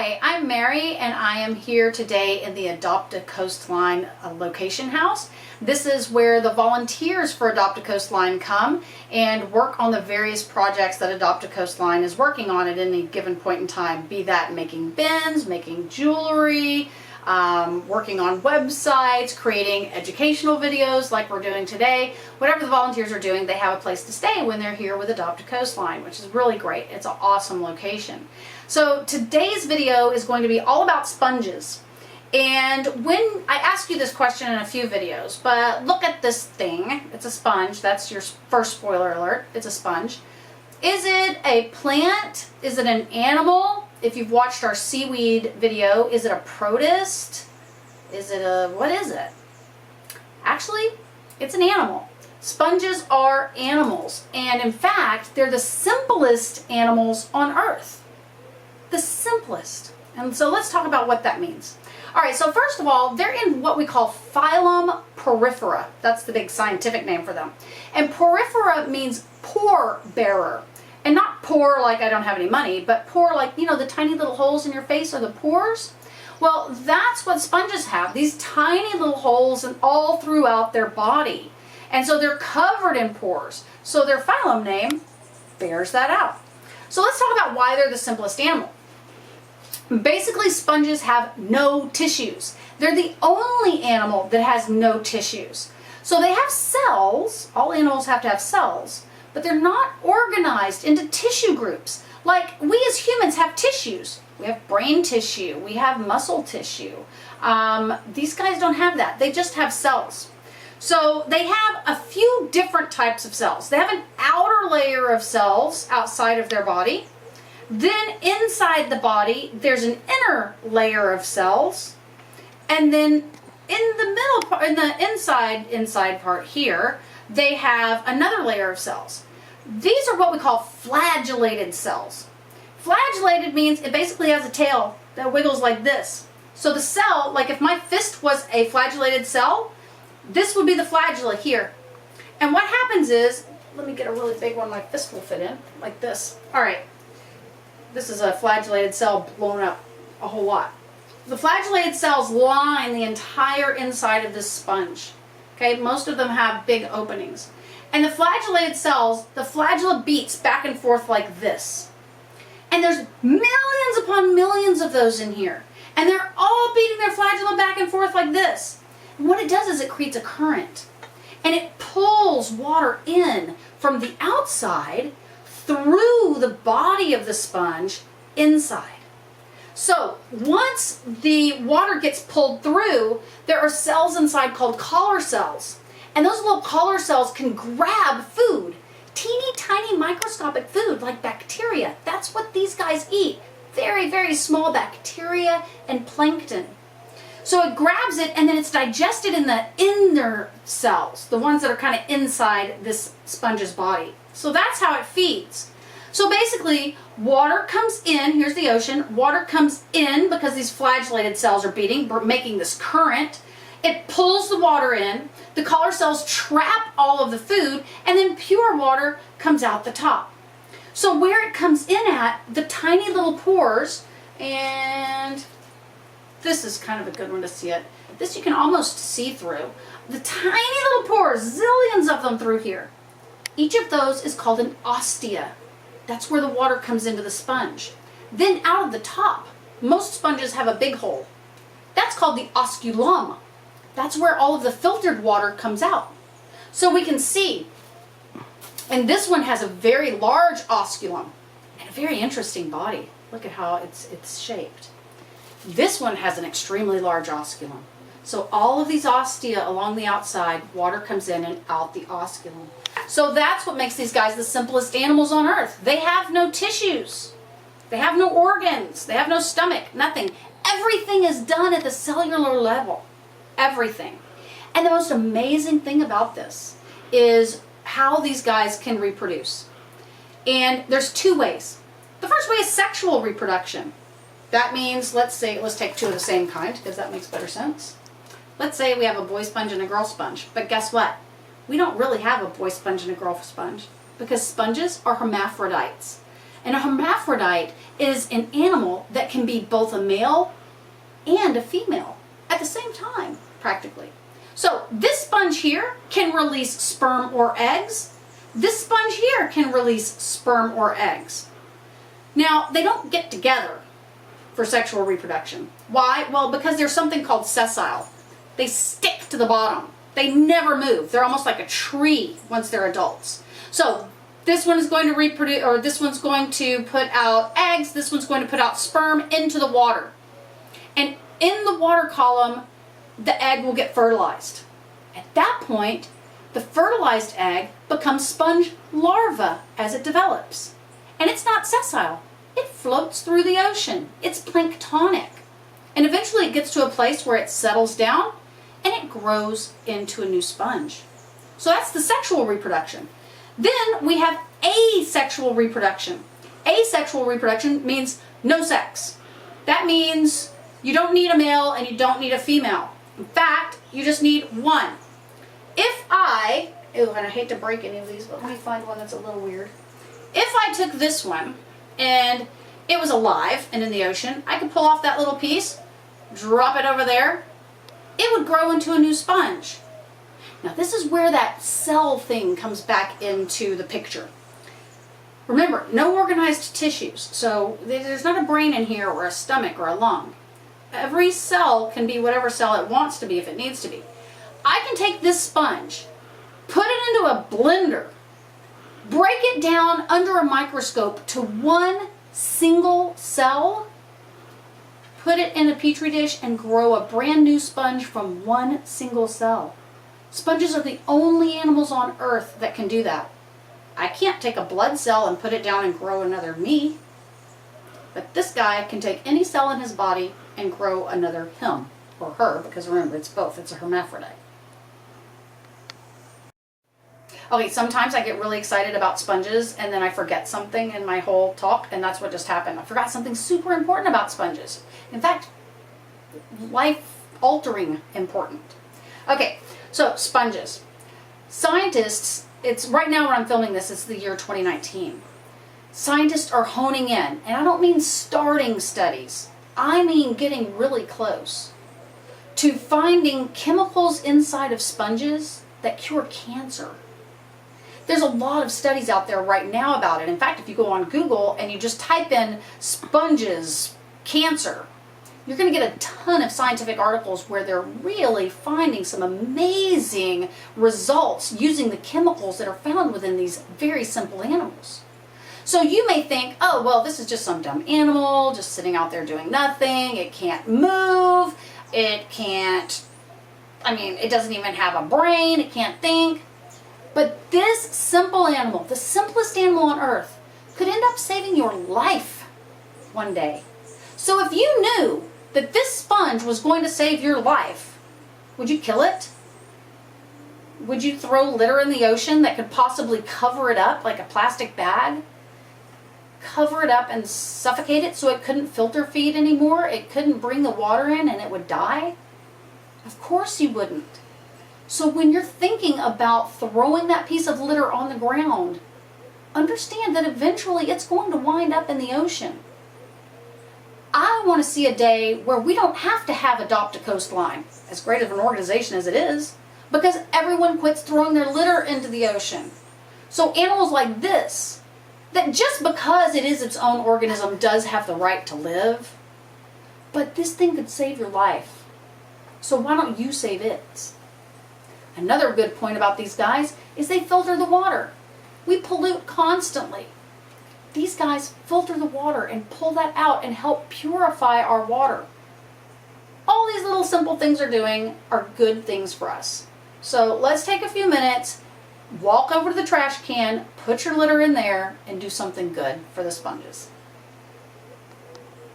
Hi, I'm Mary and I am here today in the Adopt a Coastline location house. This is where the volunteers for Adopt a Coastline come and work on the various projects that Adopt a Coastline is working on at any given point in time. Be that making bins, making jewelry, working on websites, creating educational videos like we're doing today. Whatever the volunteers are doing, they have a place to stay when they're here with Adopt a Coastline, which is really great. It's an awesome location. So today's video is going to be all about sponges. And when I ask you this question in a few videos, but look at this thing. It's a sponge. That's your first spoiler alert. It's a sponge. Is it a plant? Is it an animal? If you've watched our seaweed video, is it a protist? Is it a, what is it? Actually, it's an animal. Sponges are animals. And in fact, they're the simplest animals on Earth. The simplest. And so let's talk about what that means. All right, so first of all, they're in what we call phylum Porifera. That's the big scientific name for them. And Porifera means pore bearer. And not pore like I don't have any money, but pore like, you know, the tiny little holes in your face are the pores. Well, that's what sponges have, these tiny little holes all throughout their body. And so they're covered in pores. So their phylum name bears that out. So let's talk about why they're the simplest animal. Basically, sponges have no tissues. They're the only animal that has no tissues. So they have cells. All animals have to have cells, but they're not organized into tissue groups. Like we as humans have tissues. We have brain tissue. We have muscle tissue. These guys don't have that. They just have cells. So they have a few different types of cells. They have an outer layer of cells outside of their body. Then inside the body, there's an inner layer of cells. And then in the middle part, in the inside part here, they have another layer of cells. These are what we call flagellated cells. Flagellated means it basically has a tail that wiggles like this. So the cell, like if my fist was a flagellated cell, this would be the flagella here. And what happens is, let me get a really big one my fist will fit in, like this. All right. This is a flagellated cell blown up a whole lot. The flagellated cells line the entire inside of this sponge. Okay, most of them have big openings. And the flagellated cells, the flagella beats back and forth like this. And there's millions upon millions of those in here. And they're all beating their flagella back and forth like this. And what it does is it creates a current. And it pulls water in from the outside through the body of the sponge inside. So once the water gets pulled through, there are cells inside called collar cells. And those little collar cells can grab food, teeny tiny microscopic food like bacteria. That's what these guys eat. Very, very small bacteria and plankton. So it grabs it and then it's digested in the inner cells, the ones that are kind of inside this sponge's body. So that's how it feeds. So basically, water comes in, here's the ocean, water comes in because these flagellated cells are beating, making this current. It pulls the water in, the collar cells trap all of the food, and then pure water comes out the top. So where it comes in at, the tiny little pores, and this is kind of a good one to see it. This you can almost see through. The tiny little pores, zillions of them through here. Each of those is called an ostia. That's where the water comes into the sponge. Then out of the top, most sponges have a big hole. That's called the osculum. That's where all of the filtered water comes out. So we can see, and this one has a very large osculum and a very interesting body. Look at how it's shaped. This one has an extremely large osculum. So all of these ostia along the outside, water comes in and out the osculum. So that's what makes these guys the simplest animals on Earth. They have no tissues. They have no organs. They have no stomach, nothing. Everything is done at the cellular level. Everything. And the most amazing thing about this is how these guys can reproduce. And there's two ways. The first way is sexual reproduction. That means, let's take two of the same kind, because that makes better sense. Let's say we have a boy sponge and a girl sponge, but guess what? We don't really have a boy sponge and a girl sponge, because sponges are hermaphrodites. And a hermaphrodite is an animal that can be both a male and a female at the same time, practically. So this sponge here can release sperm or eggs. This sponge here can release sperm or eggs. Now, they don't get together for sexual reproduction. Why? Well, because there's something called sessile. They stick to the bottom. They never move. They're almost like a tree once they're adults. So this one is going to reproduce, or this one's going to put out eggs, this one's going to put out sperm into the water. And in the water column, the egg will get fertilized. At that point, the fertilized egg becomes sponge larva as it develops. And it's not sessile. It floats through the ocean. It's planktonic. And eventually it gets to a place where it settles down and it grows into a new sponge. So that's the sexual reproduction. Then we have asexual reproduction. Asexual reproduction means no sex. That means you don't need a male and you don't need a female. In fact, you just need one. If and I hate to break any of these, but let me find one that's a little weird. If I took this one and it was alive and in the ocean, I could pull off that little piece, drop it over there, it would grow into a new sponge. Now this is where that cell thing comes back into the picture. Remember, no organized tissues, so there's not a brain in here or a stomach or a lung. Every cell can be whatever cell it wants to be if it needs to be. I can take this sponge, put it into a blender, break it down under a microscope to one single cell, put it in a petri dish, and grow a brand new sponge from one single cell. Sponges are the only animals on Earth that can do that. I can't take a blood cell and put it down and grow another me. But this guy can take any cell in his body and grow another him or her, because remember, it's both. It's a hermaphrodite. Okay, sometimes I get really excited about sponges and then I forget something in my whole talk, and that's what just happened. I forgot something super important about sponges. In fact, life-altering important. Okay, so sponges. Scientists, it's right now when I'm filming this, it's the year 2019. Scientists are honing in, and I don't mean starting studies. I mean getting really close to finding chemicals inside of sponges that cure cancer. There's a lot of studies out there right now about it. In fact, if you go on Google and you just type in sponges, cancer, you're going to get a ton of scientific articles where they're really finding some amazing results using the chemicals that are found within these very simple animals. So you may think, oh, well, this is just some dumb animal just sitting out there doing nothing. It can't move. It doesn't even have a brain. It can't think. But this simple animal, the simplest animal on Earth, could end up saving your life one day. So if you knew that this sponge was going to save your life, would you kill it? Would you throw litter in the ocean that could possibly cover it up like a plastic bag? Cover it up and suffocate it so it couldn't filter feed anymore? It couldn't bring the water in and it would die? Of course you wouldn't. So when you're thinking about throwing that piece of litter on the ground, understand that eventually it's going to wind up in the ocean. I want to see a day where we don't have to have Adopt a Coastline, as great of an organization as it is, because everyone quits throwing their litter into the ocean. So animals like this, that just because it is its own organism does have the right to live, but this thing could save your life. So why don't you save it? Another good point about these guys is they filter the water. We pollute constantly. These guys filter the water and pull that out and help purify our water. All these little simple things are doing are good things for us. So let's take a few minutes, walk over to the trash can, put your litter in there, and do something good for the sponges.